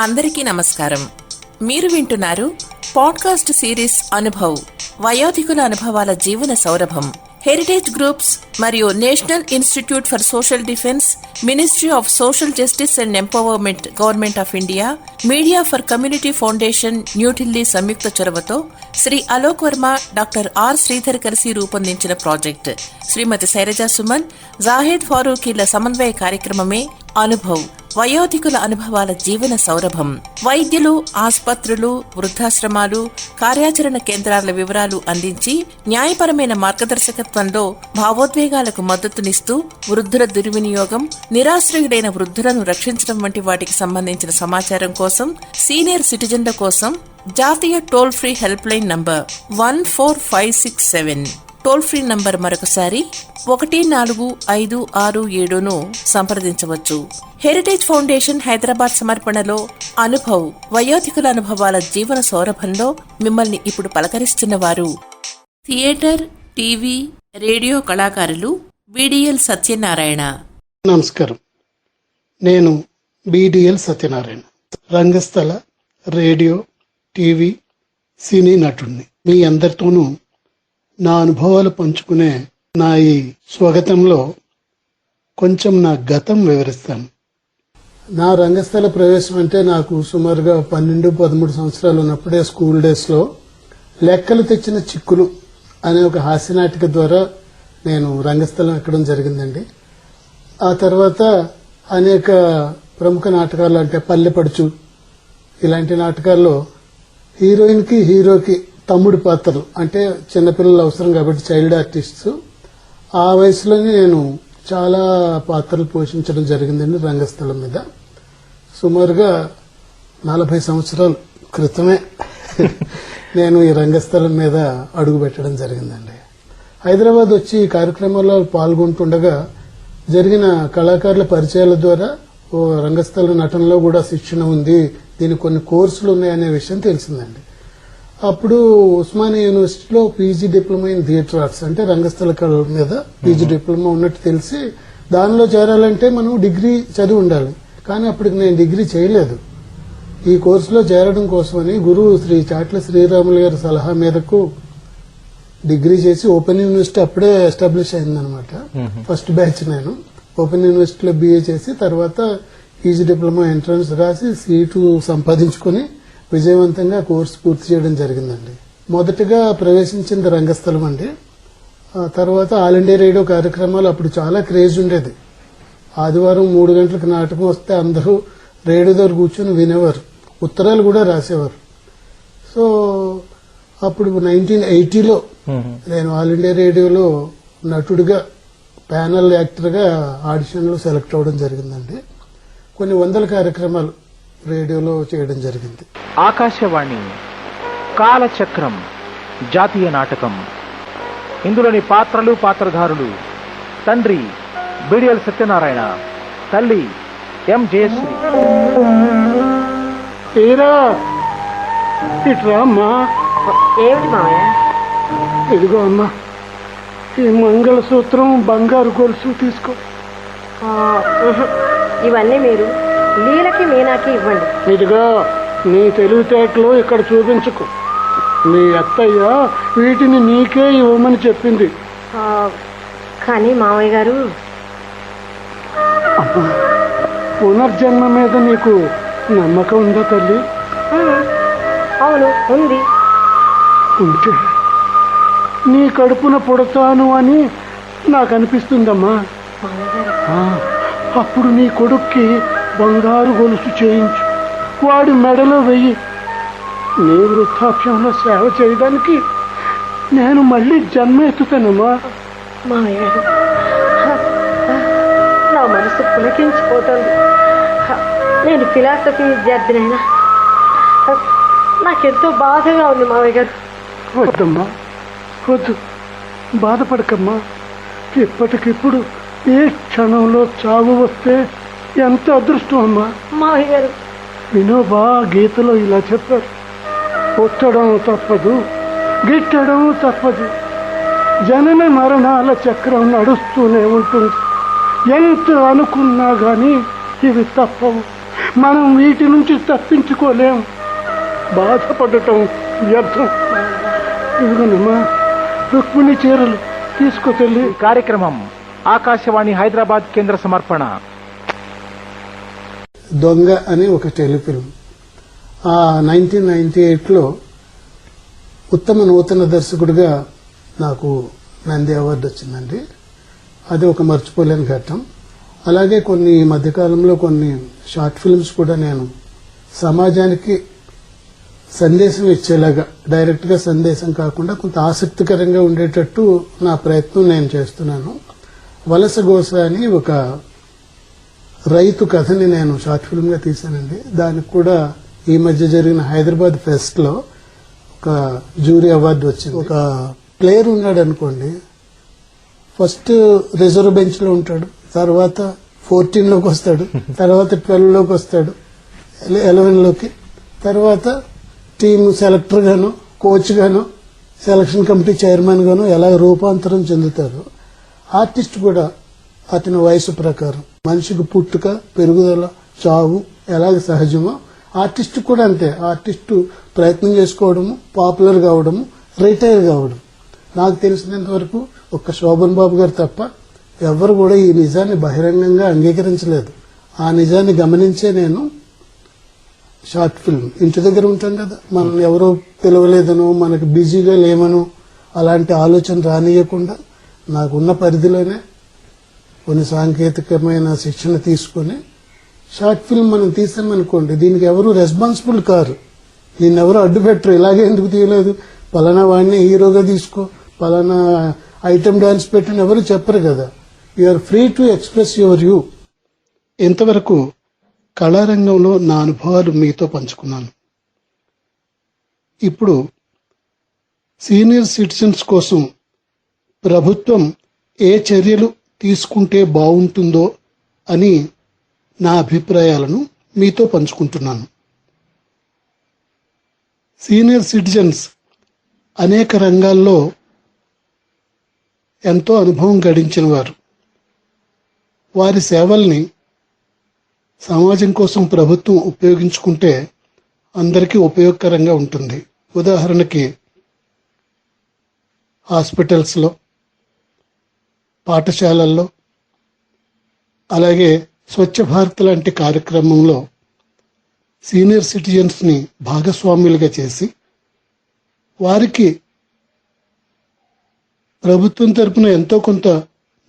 అందరికీ నమస్కారం. మీరు వింటున్నారు పాడ్కాస్ట్ సిరీస్ అనుభవ్, వయోధికుల అనుభవాల జీవన సౌరభం. హెరిటేజ్ గ్రూప్స్ మరియు national institute for social defence, ministry of social justice and empowerment, government of India, media for community foundation, New Delhi సంయుక్త చొరవతో శ్రీ అలోక్ వర్మ, డాక్టర్ ఆర్ శ్రీధర్ కలిసి రూపొందించిన ప్రాజెక్ట్ శ్రీమతి శైలజా సుమన్, జాహెద్ ఫారూఖీల సమన్వయ కార్యక్రమమే అనుభవ్, వయోధికుల అనుభవాల జీవన సౌరభం. వైద్యులు, ఆసుపత్రులు, వృద్ధాశ్రమాలు, కార్యాచరణ కేంద్రాల వివరాలు అందించి న్యాయపరమైన మార్గదర్శకత్వంలో భావోద్వేగాలకు మద్దతునిస్తూ వృద్ధుల దుర్వినియోగం, నిరాశ్రయుడైన వృద్ధులను రక్షించడం వంటి వాటికి సంబంధించిన సమాచారం కోసం సీనియర్ సిటిజన్ల కోసం జాతీయ toll free help line number 14567, toll free number మరొకసారి 145667ను సంప్రదించవచ్చు. హెరిటేజ్ ఫౌండేషన్ హైదరాబాద్ సమర్పణలో అనుభవ్, వయోధికుల అనుభవాల జీవన సౌరభంలో మిమ్మల్ని ఇప్పుడు పలకరిస్తున్న వారు థియేటర్, టీవీ, రేడియో కళాకారులు బిడిఎల్ సత్యనారాయణ. నమస్కారం, నేను బిడిఎల్ సత్యనారాయణ, రంగస్థల, రేడియో, టీవీ, సినీ నటుడిని. మీ అందరితోనూ నా అనుభవాలు పంచుకునే నా ఈ స్వాగతంలో కొంచెం నా గతం వివరిస్తాను. నా రంగస్థల ప్రవేశం అంటే నాకు సుమారుగా 12-13 సంవత్సరాలు ఉన్నప్పుడే స్కూల్ డేస్లో లెక్కలు తెచ్చిన చిక్కులు అనే ఒక హాస్యనాటిక ద్వారా నేను రంగస్థలం ఎక్కడం జరిగిందండి. ఆ తర్వాత అనేక ప్రముఖ నాటకాలు అంటే పల్లెపడుచు ఇలాంటి నాటకాల్లో హీరోయిన్కి హీరోకి తమ్ముడి పాత్రలు, అంటే చిన్నపిల్లలు అవసరం కాబట్టి చైల్డ్ ఆర్టిస్ట్స్, ఆ వయసులోనే నేను చాలా పాత్రలు పోషించడం జరిగిందండి రంగస్థలం మీద. సుమారుగా 40 సంవత్సరాల క్రితమే నేను ఈ రంగస్థలం మీద అడుగు పెట్టడం జరిగిందండి. హైదరాబాద్ వచ్చి ఈ కార్యక్రమాల్లో పాల్గొంటుండగా జరిగిన కళాకారుల పరిచయాల ద్వారా ఓ రంగస్థల నటనలో కూడా శిక్షణ ఉంది, దీనికి కొన్ని కోర్సులు ఉన్నాయనే విషయం తెలిసిందండి. అప్పుడు ఉస్మానియా యూనివర్సిటీలో PG diploma in theatre arts, అంటే రంగస్థల కళల మీద పీజీ డిప్లొమా ఉన్నట్టు తెలిసి దానిలో చేరాలంటే మనం డిగ్రీ చదివి ఉండాలి. కానీ అప్పటికి నేను డిగ్రీ చేయలేదు. ఈ కోర్సులో చేరడం కోసమని గురువు శ్రీ చాట్ల శ్రీరాములు గారి సలహా మేరకు డిగ్రీ చేసి ఓపెన్ యూనివర్సిటీ అప్పుడే ఎస్టాబ్లిష్ అయిందనమాట. ఫస్ట్ బ్యాచ్ నేను ఓపెన్ యూనివర్సిటీలో BA చేసి తర్వాత పీజీ డిప్లొమా ఎంట్రన్స్ రాసి సీటు సంపాదించుకుని విజయవంతంగా కోర్సు పూర్తి చేయడం జరిగిందండి. మొదటగా ప్రవేశించింది రంగస్థలం అండి. తర్వాత ఆల్ ఇండియా రేడియో కార్యక్రమాలు అప్పుడు చాలా క్రేజ్ ఉండేది. ఆదివారం 3 గంటలకు నాటకం వస్తే అందరూ రేడియో దగ్గర కూర్చొని వినేవారు, ఉత్తరాలు కూడా రాసేవారు. సో అప్పుడు 1980లో నేను ఆల్ ఇండియా రేడియోలో నటుడిగా, ప్యానల్ యాక్టర్గా ఆడిషన్లో సెలెక్ట్ అవ్వడం జరిగిందండి. కొన్ని వందల కార్యక్రమాలు రేడియోలో చేయడం జరిగింది. ఆకాశవాణి కాలచక్రం జాతీయ నాటకం. ఇందులోని పాత్రలు, పాత్రధారులు: తండ్రి బిడిఎల్ సత్యనారాయణ, తల్లి ఎం జయశ్రీ. ఇట్రా అమ్మా. ఏమిటి మావయ్య? ఇదిగో అమ్మా, ఈ మంగళసూత్రం, బంగారు గొలుసు తీసుకో. ఇవన్నీ మీరు లీలకి, మీనాకి ఇవ్వండి. ఇదిగో, నీ తెలివితేటలు ఇక్కడ చూపించుకు. మీ అత్తయ్య వీటిని నీకే ఇవ్వమని చెప్పింది. కానీ మావయ్య గారు, పునర్జన్మ మీద నీకు నమ్మకం ఉందా తల్లి? అవును, ఉంది. ఉంటే నీ కడుపున పుడతాను అని నాకు అనిపిస్తుందమ్మా. అప్పుడు నీ కొడుక్కి బంగారు గొలుసు చేయించు, వాడి మెడలో వెయ్యి. నీ వృద్ధాప్యంలో సేవ చేయడానికి నేను మళ్ళీ జన్మ ఎత్తుతానమ్మా. మావయ్య గారు, నా మనసు పులకించిపోతుంది. నేను ఫిలాసఫీ విద్యార్థినైనా నాకెంతో బాధగా ఉంది మావయ్య గారు. వద్దమ్మా, వద్దు, బాధపడకమ్మా. ఇప్పటికిప్పుడు ఏ క్షణంలో చావు వస్తే ఎంత అదృష్టం అమ్మా. మావయ్య గారు, వినోబా గీతలో ఇలా చెప్పారు: పుట్టడం తప్పదు, గిట్టడం తప్పదు, జనన మరణాల చక్రం నడుస్తూనే ఉంటుంది. ఎంత అనుకున్నా గాని ఇవి తప్పవు. మనం వీటి నుంచి తప్పించుకోలేం. బాధపడటం వ్యర్థం. ఇదిగోనమ్మా రుక్మిణి చీరలు తీసుకో తల్లి. ఈ కార్యక్రమం ఆకాశవాణి హైదరాబాద్ కేంద్ర సమర్పణ. దొంగ అని ఒక టెలిఫిల్మ్ 1998లో ఉత్తమ నూతన దర్శకుడిగా నాకు నంది అవార్డు వచ్చిందండి. అది ఒక మర్చిపోలేని ఘట్టం. అలాగే కొన్ని ఈ మధ్యకాలంలో కొన్ని షార్ట్ ఫిల్మ్స్ కూడా నేను సమాజానికి సందేశం ఇచ్చేలాగా, డైరెక్ట్ గా సందేశం కాకుండా కొంత ఆసక్తికరంగా ఉండేటట్టు నా ప్రయత్నం నేను చేస్తున్నాను. వలస గోస అని ఒక రైతు కథని నేను షార్ట్ ఫిల్మ్ గా తీశానండి. దానికి కూడా ఈ మధ్య జరిగిన హైదరాబాద్ ఫెస్ట్ లో ఒక జ్యూరీ అవార్డు వచ్చింది. ఒక ప్లేయర్ ఉన్నాడు అనుకోండి, ఫస్ట్ రిజర్వ్ బెంచ్ లో ఉంటాడు, తర్వాత 14 లోకి వస్తాడు, తర్వాత 12 లోకి వస్తాడు, 11 లోకి, తర్వాత టీమ్ సెలెక్టర్ గాను, కోచ్ గాను, సెలక్షన్ కమిటీ చైర్మన్ గాను ఎలా రూపాంతరం చెందుతారు. ఆర్టిస్ట్ కూడా అతని వయసు ప్రకారం, మనిషికి పుట్టుక, పెరుగుదల, చావు ఎలాగ సహజమో ఆర్టిస్ట్ కూడా అంతే. ఆర్టిస్ట్ ప్రయత్నం చేసుకోవడము, పాపులర్ కావడము, రిటైర్ కావడం. నాకు తెలిసినంత వరకు ఒక్క శోభన్ బాబు గారు తప్ప ఎవరు కూడా ఈ నిజాన్ని బహిరంగంగా అంగీకరించలేదు. ఆ నిజాన్ని గమనించే నేను షార్ట్ ఫిల్మ్, ఇంటి దగ్గర ఉంటాం కదా, మనల్ని ఎవరో పిలవలేదనో, మనకు బిజీగా లేమనో అలాంటి ఆలోచన రానియకుండా నాకున్న పరిధిలోనే కొన్ని సాంకేతికమైన శిక్షణ తీసుకుని షార్ట్ ఫిల్మ్ మనం తీసామనుకోండి, దీనికి ఎవరు రెస్పాన్సిబుల్ కారు. నిన్నెవరు అడ్డు పెట్టరు, ఇలాగే ఎందుకు తీయలేదు, పలానా వాడిని హీరోగా తీసుకో, పలానా ఐటమ్ డాన్స్ పెట్టని ఎవరు చెప్పరు కదా. You are free to express your you. ఇంతవరకు కళారంగంలో నా అనుభవాలు మీతో పంచుకున్నాను. ఇప్పుడు సీనియర్ సిటిజన్స్ కోసం ప్రభుత్వం ఏ చర్యలు తీసుకుంటే బాగుంటుందో అని నా అభిప్రాయాలను మీతో పంచుకుంటున్నాను. సీనియర్ సిటిజన్స్ అనేక రంగాల్లో ఎంతో అనుభవం గడించిన వారు. వారి సేవల్ని సమాజం కోసం ప్రభుత్వం ఉపయోగించుకుంటే అందరికీ ఉపయోగకరంగా ఉంటుంది. ఉదాహరణకి హాస్పిటల్స్లో, పాఠశాలల్లో, అలాగే స్వచ్ఛ భారత్ లాంటి కార్యక్రమంలో సీనియర్ సిటిజన్స్ ని భాగస్వాములుగా చేసి వారికి ప్రభుత్వం తరపున ఎంతో కొంత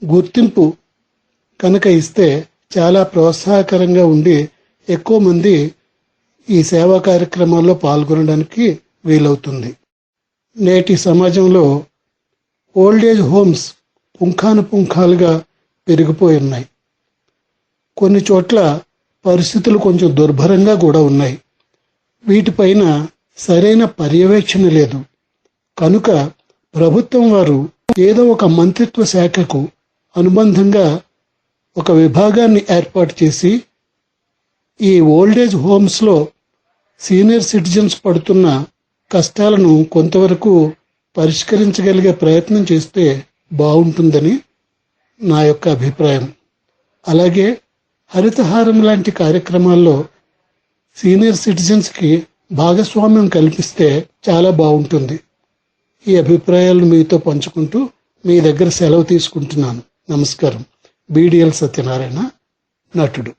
గుర్తింపు కనుక ఇస్తే చాలా ప్రోత్సాహకరంగా ఉండి ఎక్కువ మంది ఈ సేవా కార్యక్రమాల్లో పాల్గొనడానికి వీలవుతుంది. నేటి సమాజంలో ఓల్డేజ్ హోమ్స్ పుంఖానుపుంఖాలుగా పెరిగిపోయి ఉన్నాయి. కొన్ని చోట్ల పరిస్థితులు కొంచెం దుర్భరంగా కూడా ఉన్నాయి. వీటిపైన సరైన పర్యవేక్షణ లేదు. కనుక ప్రభుత్వం వారు ఏదో ఒక మంత్రిత్వ శాఖకు అనుబంధంగా ఒక విభాగాన్ని ఏర్పాటు చేసి ఈ ఓల్డేజ్ హోమ్స్ లో సీనియర్ సిటిజన్స్ పడుతున్న కష్టాలను కొంతవరకు పరిష్కరించగలిగే ప్రయత్నం చేస్తే బాగుంటుందని నా యొక్క అభిప్రాయం. అలాగే హరితహారం లాంటి కార్యక్రమాల్లో సీనియర్ సిటిజన్స్ కి భాగస్వామ్యం కల్పిస్తే చాలా బాగుంటుంది. ఈ అభిప్రాయాలను మీతో పంచుకుంటూ మీ దగ్గర సెలవు తీసుకుంటున్నాను. నమస్కారం. BDL సత్యనారాయణ, నటుడు.